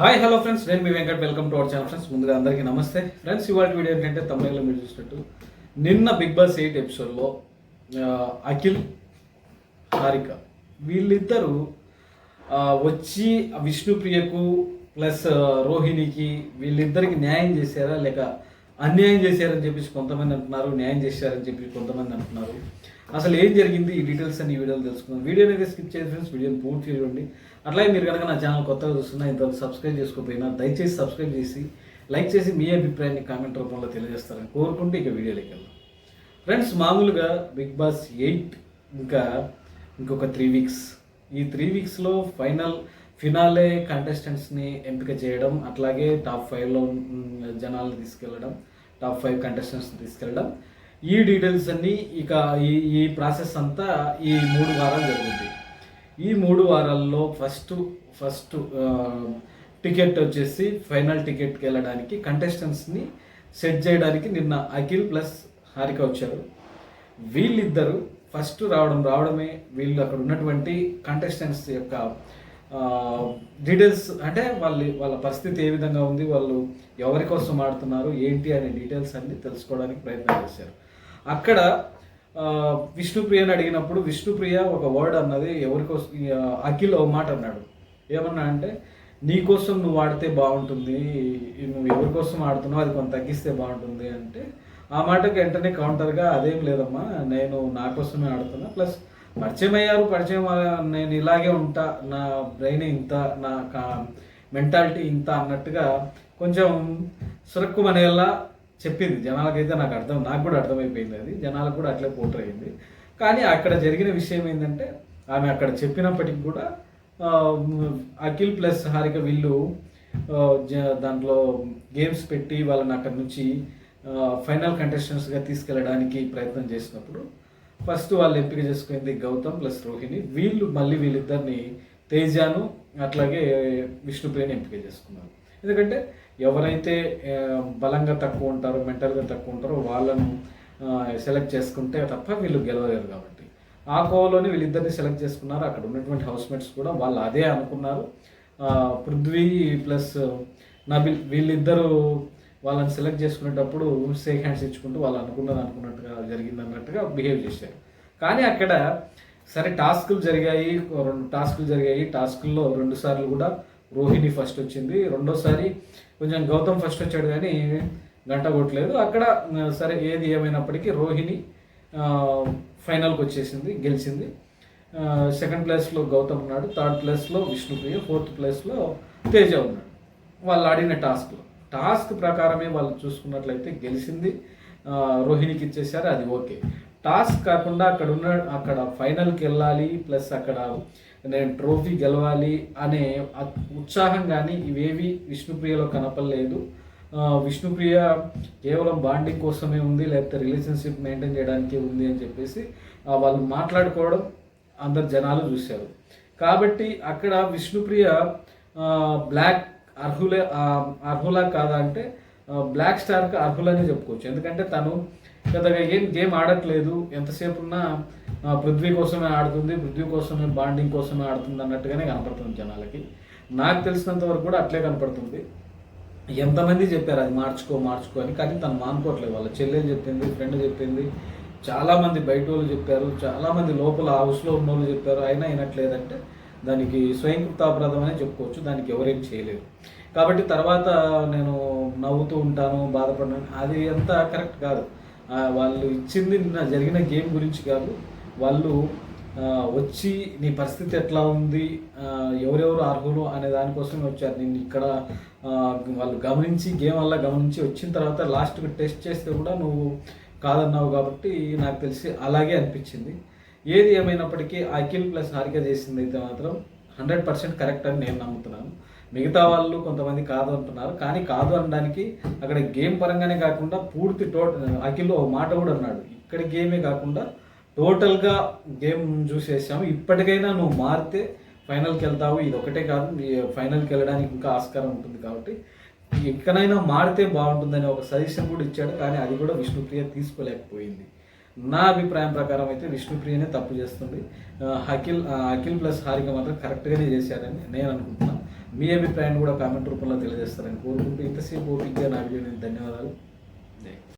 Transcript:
Hi hello friends, నేను మీ Venkat. Welcome to our channel. Friends, ముందుగా అందరికీ నమస్తే. ఫ్రెండ్స్, ఇవాళ వీడియో ఏంటంటే తమిళలో మీరు చూసినట్టు నిన్న బిగ్ బాస్ 8 ఎపిసోడ్లో అఖిల్, హారిక వీళ్ళిద్దరూ వచ్చి విష్ణుప్రియకు ప్లస్ రోహిణికి వీళ్ళిద్దరికి న్యాయం చేశారా లేక అన్యాయం చేశారని చెప్పేసి కొంతమంది అంటున్నారు, న్యాయం చేశారని చెప్పి కొంతమంది అంటున్నారు. అసలు ఏం జరిగింది, ఈ డీటెయిల్స్ అన్ని వీడియోలు తెలుసుకుందాం. వీడియోని అయితే స్కిప్ చేయండి ఫ్రెండ్స్, వీడియోని పూర్తి చూడండి. అట్లాగే మీరు కనుక నా ఛానల్ కొత్తగా చూస్తున్నా, ఇంతవరకు సబ్స్క్రైబ్ చేసుకోకపోయినా దయచేసి సబ్స్క్రైబ్ చేసి లైక్ చేసి మీ అభిప్రాయాన్ని కామెంట్ రూపంలో తెలియజేస్తారని కోరుకుంటూ ఇక వీడియోలోకి వెళ్దాం. ఫ్రెండ్స్, మామూలుగా బిగ్ బాస్ 8 ఇంకొక 3 వీక్స్. ఈ 3 వీక్స్లో ఫినాలే కంటెస్టెంట్స్ని ఎంపిక చేయడం, అట్లాగే టాప్ 5లో జనాలను తీసుకెళ్ళడం, టాప్ 5 కంటెస్టెంట్స్ని తీసుకెళ్ళడం, ఈ డీటెయిల్స్ అన్నీ ఇక ఈ ప్రాసెస్ అంతా ఈ 3 వారాలు జరుగుతుంది. ఈ 3 వారాల్లో ఫస్ట్ టికెట్ వచ్చేసి ఫైనల్ టికెట్కి వెళ్ళడానికి కంటెస్టెంట్స్ని సెట్ చేయడానికి నిన్న అఖిల్ ప్లస్ హారిక వచ్చారు. వీళ్ళిద్దరూ ఫస్ట్ రావడమే వీళ్ళు అక్కడ ఉన్నటువంటి కంటెస్టెంట్స్ యొక్క డీటెయిల్స్, అంటే వాళ్ళ పరిస్థితి ఏ విధంగా ఉంది, వాళ్ళు ఎవరి కోసం ఆడుతున్నారు ఏంటి అనే డీటెయిల్స్ అన్ని తెలుసుకోవడానికి ప్రయత్నం చేశారు. అక్కడ విష్ణుప్రియని అడిగినప్పుడు విష్ణుప్రియ ఒక వర్డ్ అన్నది ఎవరికోసం, అఖిల్ ఒక మాట అన్నాడు. ఏమన్నా అంటే, నీకోసం నువ్వు ఆడితే బాగుంటుంది, నువ్వు ఎవరి కోసం ఆడుతున్నావు అది కొంత తగ్గిస్తే బాగుంటుంది అంటే, ఆ మాటకి వెంటనే కౌంటర్గా అదేం లేదమ్మా, నేను నా కోసమే ఆడుతున్నా, ప్లస్ పరిచయం నేను ఇలాగే ఉంటా, నా బ్రెయిన్ ఇంత, నా మెంటాలిటీ ఇంత అన్నట్టుగా కొంచెం సురక్కుమనేలా చెప్పింది. జనాలకైతే నాకు కూడా అర్థమైపోయింది, అది జనాలకు కూడా అట్లే పోటర్ అయింది. కానీ అక్కడ జరిగిన విషయం ఏంటంటే, ఆమె అక్కడ చెప్పినప్పటికి కూడా అఖిల్ ప్లస్ హారిక వీళ్ళు దాంట్లో గేమ్స్ పెట్టి వాళ్ళని అక్కడి నుంచి ఫైనల్ కంటెస్టెంట్స్గా తీసుకెళ్ళడానికి ప్రయత్నం చేసినప్పుడు ఫస్ట్ వాళ్ళు ఎంపిక చేసుకుంది గౌతమ్ ప్లస్ రోహిణి. వీళ్ళిద్దరిని తేజాను అట్లాగే విష్ణుప్రియని ఎంపిక చేసుకున్నారు. ఎందుకంటే ఎవరైతే బలంగా తక్కువ ఉంటారో, మెంటల్గా తక్కువ ఉంటారో వాళ్ళను సెలెక్ట్ చేసుకుంటే తప్ప వీళ్ళు గెలవలేరు. కాబట్టి ఆ కోవలోనే వీళ్ళిద్దరిని సెలెక్ట్ చేసుకున్నారు. అక్కడ ఉన్నటువంటి హౌస్మేట్స్ కూడా వాళ్ళు అదే అనుకున్నారు. పృథ్వీ ప్లస్ నబిల్ వీళ్ళిద్దరూ వాళ్ళని సెలెక్ట్ చేసుకునేటప్పుడు షేక్ హ్యాండ్స్ ఇచ్చుకుంటూ వాళ్ళు అనుకున్నట్టుగా జరిగిందన్నట్టుగా బిహేవ్ చేశారు. కానీ అక్కడ సరే టాస్కులు జరిగాయి, 2 టాస్కులు జరిగాయి. టాస్కుల్లో 2 సార్లు కూడా రోహిణి ఫస్ట్ వచ్చింది, రెండోసారి కొంచెం గౌతమ్ ఫస్ట్ వచ్చాడు కానీ గంట కొట్టలేదు. అక్కడ సరే ఏది ఏమైనప్పటికీ రోహిణి ఫైనల్కి వచ్చేసింది, గెలిచింది. సెకండ్ ప్లేస్లో గౌతమ్ ఉన్నాడు, థర్డ్ ప్లేస్లో విష్ణుప్రియ, ఫోర్త్ ప్లేస్లో తేజ ఉన్నాడు. వాళ్ళు ఆడిన టాస్క్ ప్రకారమే వాళ్ళు చూసుకున్నట్లయితే గెలిచింది రోహిణికి ఇచ్చేసారు, అది ఓకే. టాస్క్ కాకుండా అక్కడ ఫైనల్కి వెళ్ళాలి, ప్లస్ అక్కడ నేను ట్రోఫీ గెలవాలి అనే ఉత్సాహం కానీ ఇవేవి విష్ణుప్రియలో కనపడలేదు. విష్ణుప్రియ కేవలం బాండింగ్ కోసమే ఉంది, లేకపోతే రిలేషన్షిప్ మెయింటైన్ చేయడానికే ఉంది అని చెప్పేసి వాళ్ళు మాట్లాడుకోవడం అందరు జనాలు చూశారు. కాబట్టి అక్కడ విష్ణుప్రియ బ్లాక్ అర్హులా కాదా అంటే బ్లాక్ స్టార్కి అర్హులనే చెప్పుకోవచ్చు. ఎందుకంటే తను పెద్దగా గేమ్ ఆడట్లేదు, ఎంతసేపు ఉన్నా పృథ్వీ కోసమే ఆడుతుంది, పృథ్వీ కోసమే బాండింగ్ కోసమే ఆడుతుంది అన్నట్టుగానే కనపడుతుంది జనాలకి. నాకు తెలిసినంత వరకు కూడా అట్లే కనపడుతుంది. ఎంతమంది చెప్పారు అది మార్చుకో అని, కానీ తను మానుకోవట్లేదు. వాళ్ళ చెల్లెలు చెప్పింది, ఫ్రెండ్ చెప్పింది, చాలామంది బయట వాళ్ళు చెప్పారు, చాలామంది లోపల హౌస్లో ఉన్న వాళ్ళు చెప్పారు, అయినా అయినట్లేదంటే దానికి స్వయంకృతాపరాధం అనే చెప్పుకోవచ్చు. దానికి ఎవరేం చేయలేరు. కాబట్టి తర్వాత నేను నవ్వుతూ ఉంటాను, బాధపడ్డాను, అది అంత కరెక్ట్ కాదు. వాళ్ళు ఇచ్చింది నిన్న జరిగిన గేమ్ గురించి కాదు, వాళ్ళు వచ్చి నీ పరిస్థితి ఎట్లా ఉంది, ఎవరెవరు అర్హులు అనే దానికోసమే వచ్చారు. నేను ఇక్కడ వాళ్ళు గేమ్ వల్ల గమనించి వచ్చిన తర్వాత లాస్ట్కి టెస్ట్ చేస్తే కూడా నువ్వు కాదన్నావు. కాబట్టి నాకు తెలిసి అలాగే అనిపించింది. ఏది ఏమైనప్పటికీ అఖిల్ ప్లస్ హారిక చేసింది అయితే మాత్రం 100% కరెక్ట్ అని నేను నమ్ముతున్నాను. మిగతా వాళ్ళు కొంతమంది కాదు అంటున్నారు, కానీ కాదు అనడానికి అక్కడ గేమ్ పరంగానే కాకుండా అఖిల్ ఒక మాట కూడా అన్నాడు, ఇక్కడ గేమే కాకుండా టోటల్గా గేమ్ చూసేసాము, ఇప్పటికైనా నువ్వు మారితే ఫైనల్కి వెళ్తావు, ఇది ఒకటే కాదు ఫైనల్కి వెళ్ళడానికి ఇంకా ఆస్కారం ఉంటుంది, కాబట్టి ఎక్కడైనా మారితే బాగుంటుందని ఒక సజెషన్ కూడా ఇచ్చాడు. కానీ అది కూడా విష్ణుప్రియ తీసుకోలేకపోయింది. నా అభిప్రాయం ప్రకారం అయితే విష్ణుప్రియనే తప్పు చేస్తుంది. అఖిల్ ప్లస్ హారిక మాత్రం కరెక్ట్గానే చేశారని నేను అనుకుంటున్నాను. మీ అభిప్రాయాన్ని కూడా కామెంట్ రూపంలో తెలియజేస్తారని కోరుకుంటూ ఇంతసేపు ఓపికగా నా వీడియో ధన్యవాదాలు.